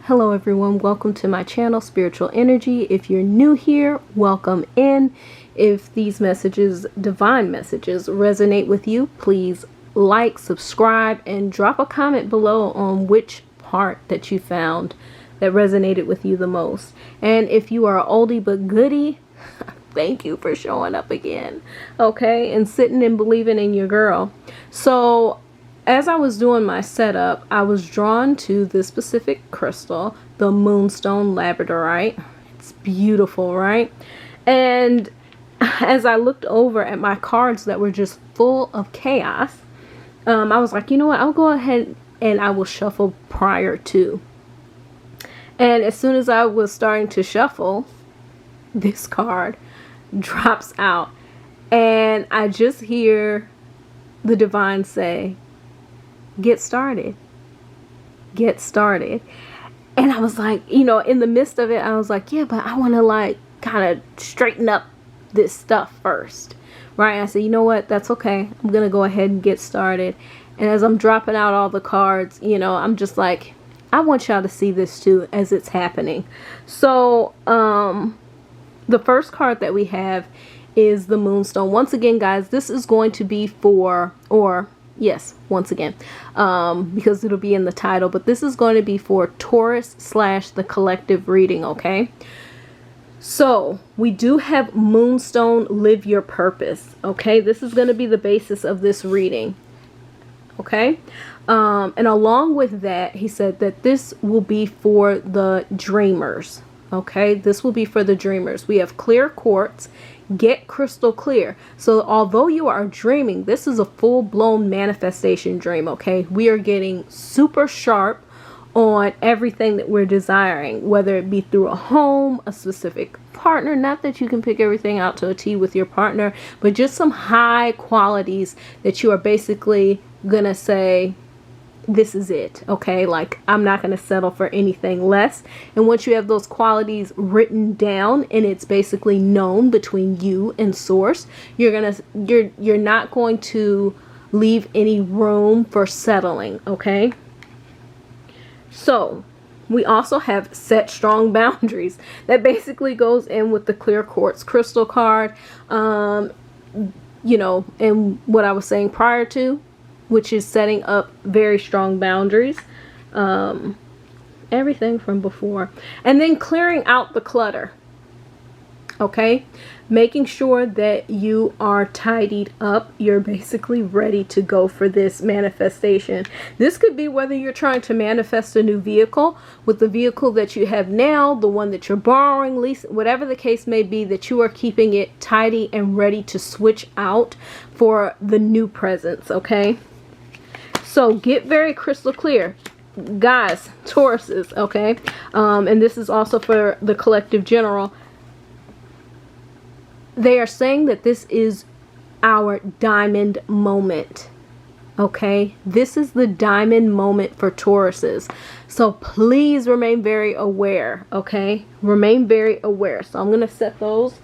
Hello everyone, welcome to my channel, Spiritual Energy. If you're new here, welcome in. If these messages, divine messages, resonate with you, please like, subscribe, and drop a comment below on which part that you found that resonated with you the most. And if you are an oldie but goodie, thank you for showing up again, okay, and sitting and believing in your girl. So as I was doing my setup, I was drawn to this specific crystal, the moonstone labradorite. It's beautiful, right? And as I looked over at my cards that were just full of chaos, I was like, you know what, I'll go ahead and I will shuffle prior to. And as soon as I was starting to shuffle, this card drops out. And I just hear the divine say, get started. Get started. And I was like, you know, in the midst of it, I was like, yeah, but I want to like kind of straighten up this stuff first. Right? And I said, you know what? That's okay. I'm going to go ahead and get started. And as I'm dropping out all the cards, you know, I'm just like, I want y'all to see this too as it's happening. So, the first card that we have is the moonstone. Once again, guys, this is going to be for, yes, once again, because it'll be in the title, but this is going to be for Taurus / the collective reading, okay? So we do have moonstone, live your purpose, okay? This is going to be the basis of this reading, okay? And along with that, he said that this will be for the dreamers, okay? This will be for the dreamers. We have clear quartz. Get crystal clear. So although you are dreaming, this is a full-blown manifestation dream, okay? We are getting super sharp on everything that we're desiring, whether it be through a home, a specific partner, not that you can pick everything out to a T with your partner, but just some high qualities that you are basically gonna say, this is it, okay? Like, I'm not going to settle for anything less. And once you have those qualities written down and it's basically known between you and source, you're not going to leave any room for settling, okay? So we also have set strong boundaries. That basically goes in with the clear quartz crystal card, you know, and what I was saying prior to, which is setting up very strong boundaries, everything from before, and then clearing out the clutter, okay? Making sure that you are tidied up. You're basically ready to go for this manifestation. This could be whether you're trying to manifest a new vehicle with the vehicle that you have now, the one that you're borrowing, lease, whatever the case may be, that you are keeping it tidy and ready to switch out for the new presence, okay? So get very crystal clear, guys, Tauruses, okay? And this is also for the collective general. They are saying that this is our diamond moment, okay? This is the diamond moment for Tauruses. So please remain very aware, okay? Remain very aware. So I'm going to set those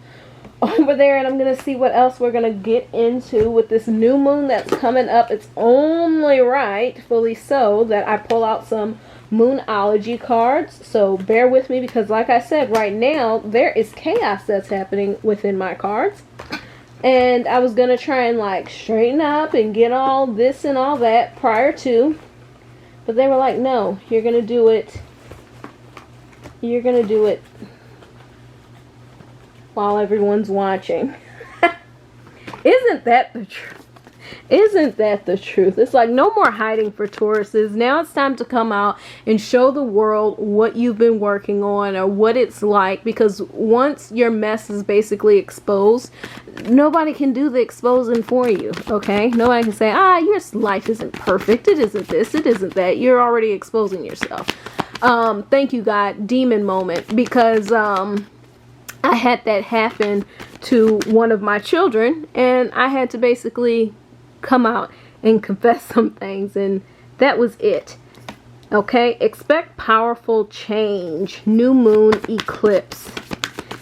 over there, and I'm going to see what else we're going to get into with this new moon that's coming up. It's only rightfully so that I pull out some moonology cards. So bear with me, because like I said, right now there is chaos that's happening within my cards. And I was going to try and like straighten up and get all this and all that prior to. But they were like, no, you're going to do it. You're going to do it while everyone's watching. Isn't that the truth? Isn't that the truth? It's like no more hiding for Tauruses. Now it's time to come out and show the world what you've been working on or what it's like, because once your mess is basically exposed, nobody can do the exposing for you, okay? Nobody can say, your life isn't perfect. It isn't this. It isn't that. You're already exposing yourself. Thank you, God. Demon moment. Because I had that happen to one of my children, and I had to basically come out and confess some things, and that was it. Okay, expect powerful change. New moon eclipse.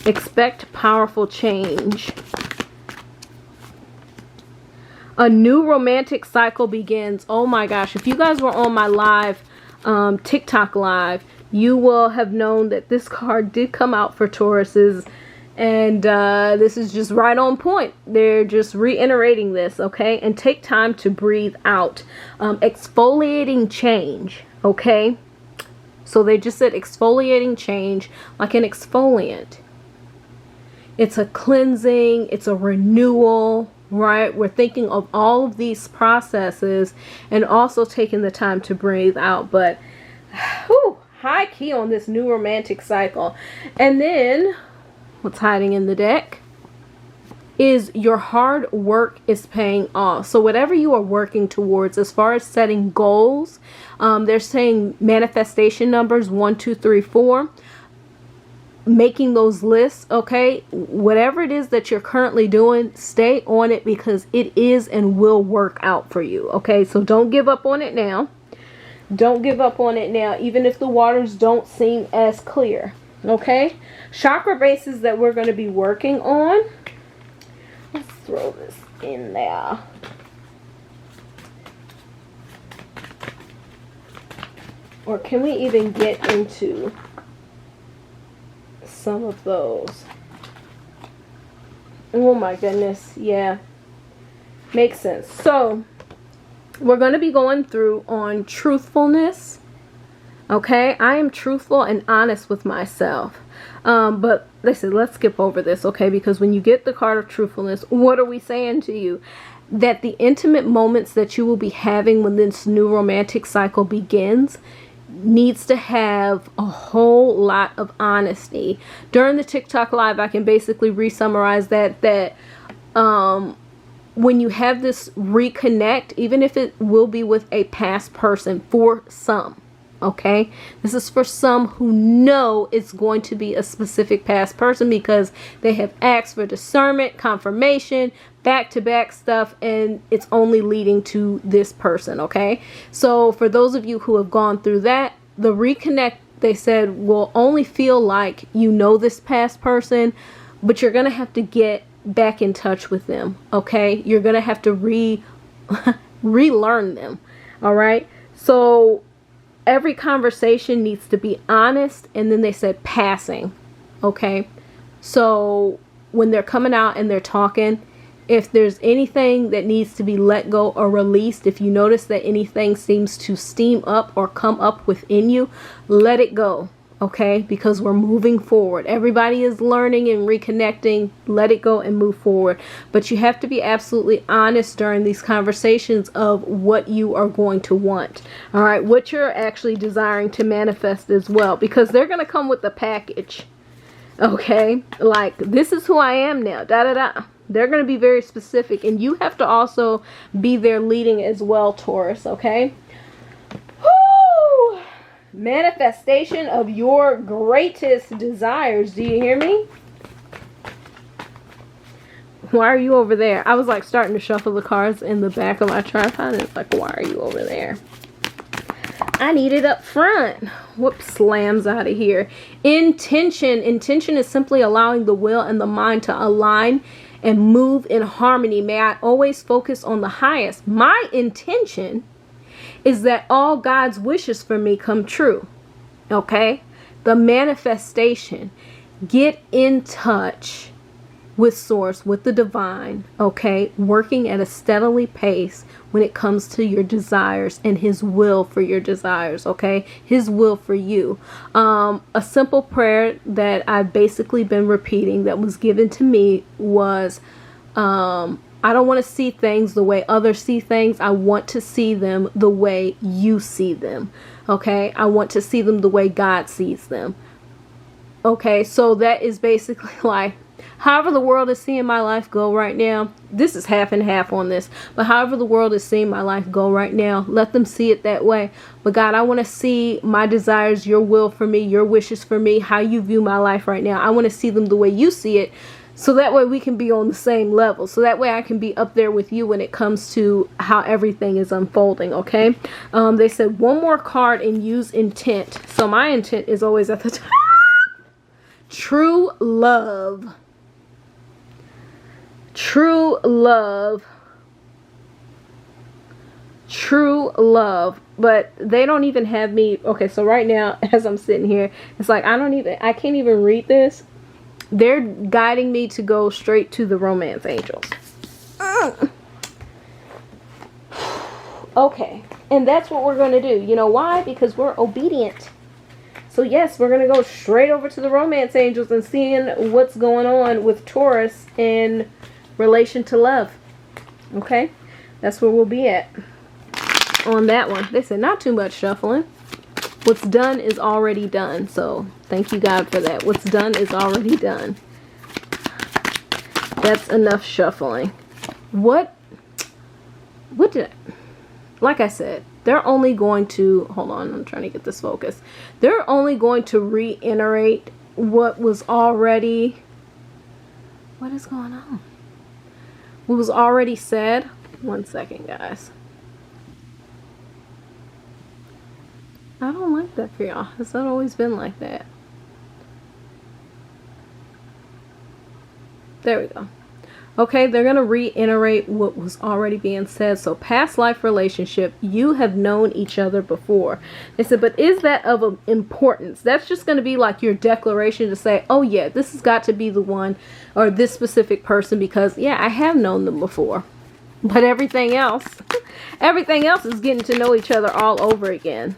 Expect powerful change. A new romantic cycle begins. Oh my gosh, if you guys were on my live TikTok live, you will have known that this card did come out for Tauruses. And this is just right on point. They're just reiterating this, okay? And take time to breathe out. Exfoliating change, okay? So they just said exfoliating change, like an exfoliant. It's a cleansing, it's a renewal, right? We're thinking of all of these processes and also taking the time to breathe out. But, whew, high key on this new romantic cycle. And then, what's hiding in the deck is your hard work is paying off. So whatever you are working towards as far as setting goals, they're saying manifestation numbers 1, 2, 3, 4, making those lists, okay? Whatever it is that you're currently doing, stay on it because it is and will work out for you, okay? So don't give up on it now. Don't give up on it now, even if the waters don't seem as clear, okay? Chakra bases that we're going to be working on. Let's throw this in there. Or can we even get into some of those? Oh my goodness. Yeah. Makes sense. So, we're going to be going through on truthfulness. Okay? I am truthful and honest with myself. But listen, let's skip over this, okay? Because when you get the card of truthfulness, what are we saying to you? That the intimate moments that you will be having when this new romantic cycle begins needs to have a whole lot of honesty. During the TikTok live, I can basically re-summarize that when you have this reconnect, even if it will be with a past person for some, okay, this is for some who know it's going to be a specific past person because they have asked for discernment, confirmation, back-to-back stuff, and it's only leading to this person, okay? So for those of you who have gone through that, the reconnect, they said, will only feel like you know this past person, but you're going to have to get back in touch with them, okay? You're going to have to relearn them, all right? So every conversation needs to be honest, and then they said passing, okay? So when they're coming out and they're talking, if there's anything that needs to be let go or released, if you notice that anything seems to steam up or come up within you, let it go, okay? Because we're moving forward. Everybody is learning and reconnecting. Let it go and move forward. But you have to be absolutely honest during these conversations of what you are going to want. All right, what you're actually desiring to manifest as well, because they're going to come with the package. Okay, like, this is who I am now, da da da. They're going to be very specific, and you have to also be there leading as well, Taurus, okay? Woo! Manifestation of your greatest desires. Do you hear me? Why are you over there? I was like starting to shuffle the cards in the back of my tripod, and it's like, why are you over there? I need it up front. Whoops, slams out of here. Intention. Intention is simply allowing the will and the mind to align and move in harmony. May I always focus on the highest. My intention is that all God's wishes for me come true. Okay? The manifestation. Get in touch with source, with the divine, okay? Working at a steadily pace when it comes to your desires and his will for your desires, okay? His will for you. A simple prayer that I've basically been repeating that was given to me was, I don't want to see things the way others see things. I want to see them the way you see them, okay? I want to see them the way God sees them. Okay, so that is basically like, however the world is seeing my life go right now, this is half and half on this, but however the world is seeing my life go right now, let them see it that way. But God, I want to see my desires, your will for me, your wishes for me, how you view my life right now. I want to see them the way you see it, so that way we can be on the same level. So that way I can be up there with you when it comes to how everything is unfolding, okay? They said one more card and use intent. So my intent is always at the top. True love. True love. true love. But they don't even have me. Okay, so right now, as I'm sitting here, it's like I can't even read this. They're guiding me to go straight to the romance angels. Okay, and that's what we're going to do. You know why? Because we're obedient. So yes, we're going to go straight over to the romance angels and seeing what's going on with Taurus in relation to love. Okay, that's where we'll be at on that one. They said not too much shuffling. What's done is already done. So thank you, God, for that. What's done is already done. That's enough shuffling. What did I, like I said, they're only going to, hold on, I'm trying to get this focused. They're only going to reiterate what was already, what is going on? What was already said. One second, guys. I don't like that for y'all. It's not always been like that. There we go. Okay, they're going to reiterate what was already being said. So, past life relationship, you have known each other before. They said, but is that of importance? That's just going to be like your declaration to say, oh yeah, this has got to be the one, or this specific person, because yeah, I have known them before. But everything else is getting to know each other all over again.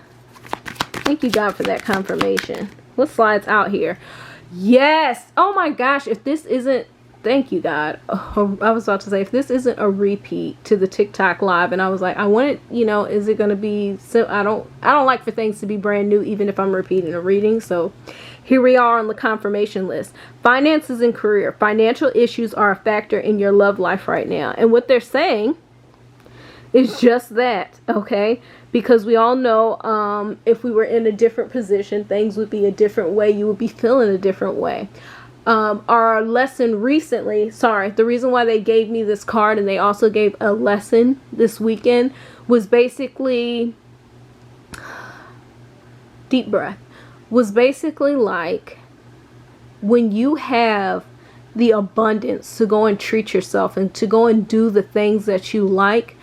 Thank you, God, for that confirmation. What slides out here? Yes. Oh my gosh, if this isn't, thank you, God. Oh, I was about to say, if this isn't a repeat to the TikTok live, and I was like, I want it, you know, is it going to be, so I don't like for things to be brand new, even if I'm repeating a reading. So here we are on the confirmation list. Finances and career. Financial issues are a factor in your love life right now. And what they're saying is just that, okay? Because we all know if we were in a different position, things would be a different way. You would be feeling a different way. Our lesson recently, the reason why they gave me this card and they also gave a lesson this weekend was basically, deep breath, was basically like when you have the abundance to go and treat yourself and to go and do the things that you like,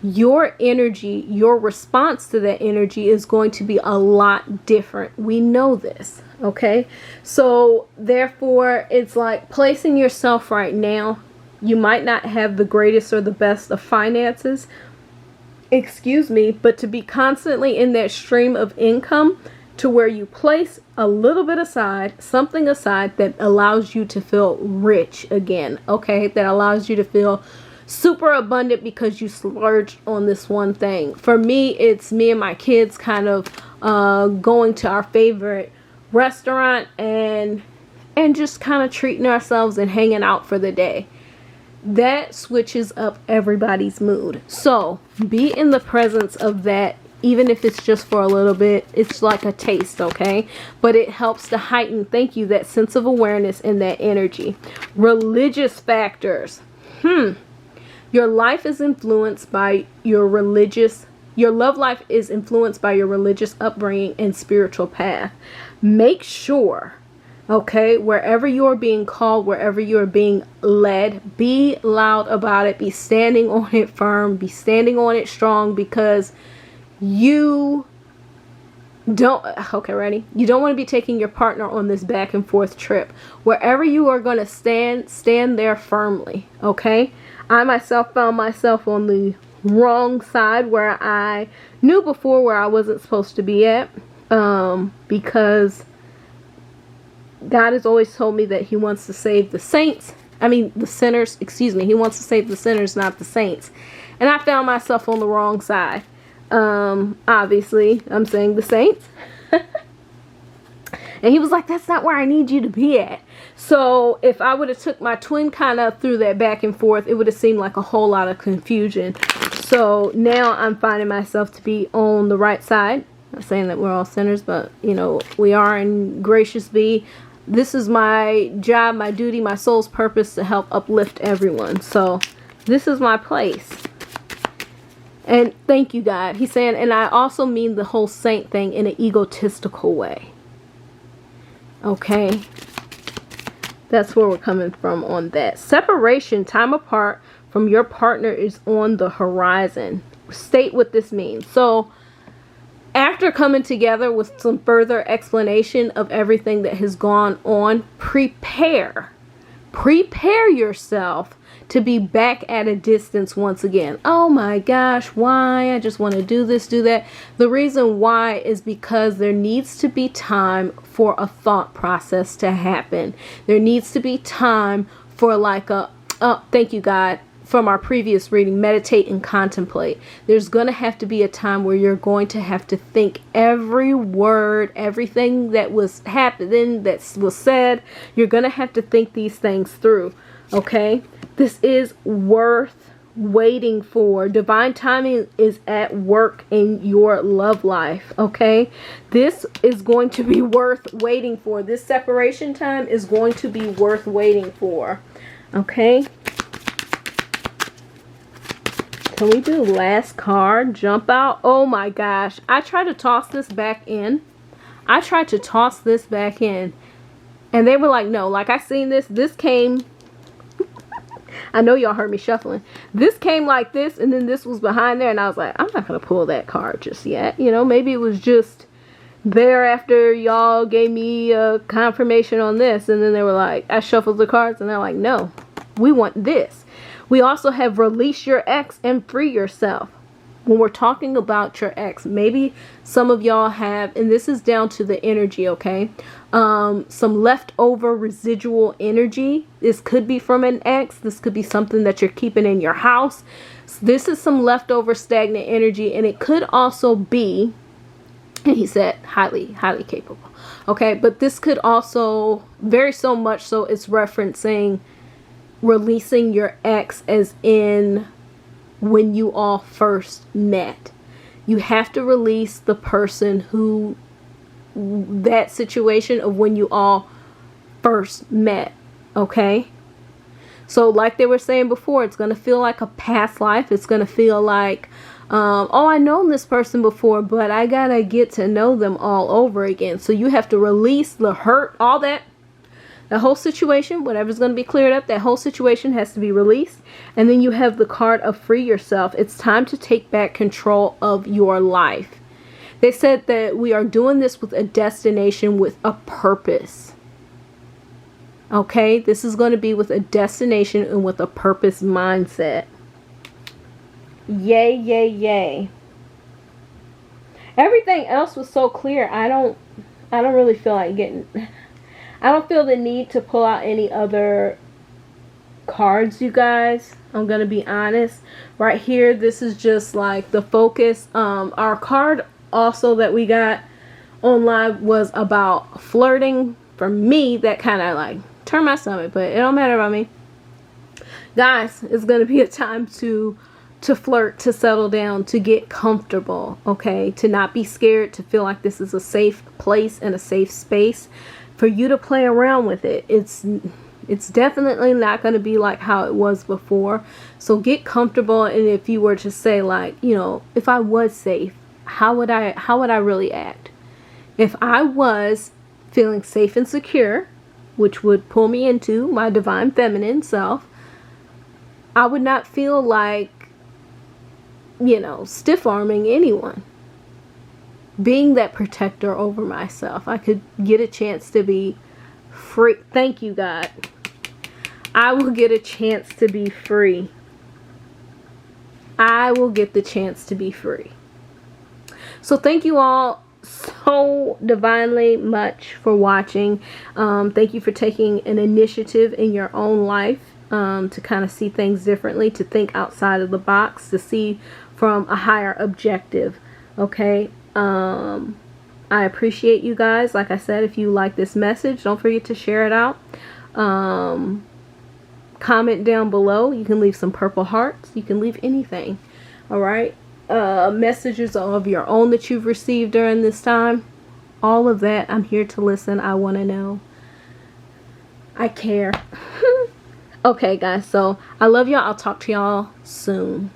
your energy, your response to that energy is going to be a lot different. We know this, okay? So therefore, it's like placing yourself right now. You might not have the greatest or the best of finances, but to be constantly in that stream of income to where you place a little bit aside, something aside that allows you to feel rich again, okay? That allows you to feel super abundant because you splurged on this one thing. For me, it's me and my kids kind of going to our favorite restaurant and just kind of treating ourselves and hanging out for the day. That switches up everybody's mood. So be in the presence of that, even if it's just for a little bit. It's like a taste, okay? But it helps to heighten, thank you, that sense of awareness and that energy. Religious factors. Your life is influenced by your love life is influenced by your religious upbringing and spiritual path. Make sure, okay, wherever you are being called, wherever you are being led, be loud about it, be standing on it firm, be standing on it strong, because you don't, okay, ready? You don't want to be taking your partner on this back and forth trip. Wherever you are going to stand there firmly, okay? I myself found myself on the wrong side where I knew before where I wasn't supposed to be at, because God has always told me that he wants to save the sinners, he wants to save the sinners, not the saints. And I found myself on the wrong side. Obviously, I'm saying the saints. And he was like, that's not where I need you to be at. So if I would have took my twin kind of through that back and forth, it would have seemed like a whole lot of confusion. So now I'm finding myself to be on the right side. Not saying that we're all sinners, but you know, we are, and gracious be. This is my job, my duty, my soul's purpose to help uplift everyone. So this is my place. And thank you, God. He's saying, and I also mean the whole saint thing in an egotistical way. Okay. That's where we're coming from on that. Separation, time apart from your partner is on the horizon. state what this means. So after coming together with some further explanation of everything that has gone on, prepare yourself to be back at a distance once again. Oh my gosh, why? I just want to do this, do that. The reason why is because there needs to be time for a thought process to happen. There needs to be time for like a, oh, thank you, God, from our previous reading, meditate and contemplate. There's going to have to be a time where you're going to have to think every word, everything that was happening, that was said. You're going to have to think these things through. Okay? This is worth waiting for. Divine timing is at work in your love life. Okay? This is going to be worth waiting for. This separation time is going to be worth waiting for. Okay? Can we do last card? Jump out. Oh my gosh. I tried to toss this back in. And they were like, no. Like, I seen this. This came. I know y'all heard me shuffling. This came like this. And then this was behind there. And I was like, I'm not going to pull that card just yet. You know, maybe it was just there after y'all gave me a confirmation on this. And then they were like, I shuffled the cards. And they're like, no. We want this. We also have release your ex and free yourself. When we're talking about your ex, maybe some of y'all have, and this is down to the energy, okay? Some leftover residual energy. This could be from an ex. This could be something that you're keeping in your house. So this is some leftover stagnant energy, and it could also be, and he said highly, highly capable. Okay, but this could also, very so much so, it's referencing releasing your ex as in when you all first met. You have to release the person who, that situation of when you all first met. Okay? So like they were saying before, it's going to feel like a past life. It's going to feel like, oh, I known this person before, but I got to get to know them all over again. So you have to release the hurt, all that. The whole situation, whatever's going to be cleared up, that whole situation has to be released. And then you have the card of free yourself. It's time to take back control of your life. They said that we are doing this with a destination, with a purpose. Okay? This is going to be with a destination and with a purpose mindset. Yay, yay, yay. Everything else was so clear. I don't really feel like getting... I don't feel the need to pull out any other cards, you guys. I'm going to be honest. Right here, this is just like the focus. Our card also that we got online was about flirting. For me, that kind of like turned my stomach, but it don't matter about me. Guys, it's going to be a time to flirt, to settle down, to get comfortable, okay? To not be scared, to feel like this is a safe place and a safe space for you to play around with it. It's definitely not going to be like how it was before. So get comfortable. And if you were to say, like, you know, if I was safe, how would I really act? If I was feeling safe and secure, which would pull me into my divine feminine self, I would not feel like, you know, stiff-arming anyone. Being that protector over myself, I could get a chance to be free. Thank you, God. I will get a chance to be free. I will get the chance to be free. So thank you all so divinely much for watching. Thank you for taking an initiative in your own life to kind of see things differently, to think outside of the box, to see from a higher objective. Okay? I appreciate you guys. Like I said, if you like this message, don't forget to share it out. Comment down below. You can leave some purple hearts. You can leave anything. Alright? Messages of your own that you've received during this time. All of that. I'm here to listen. I want to know. I care. Okay, guys. So, I love y'all. I'll talk to y'all soon.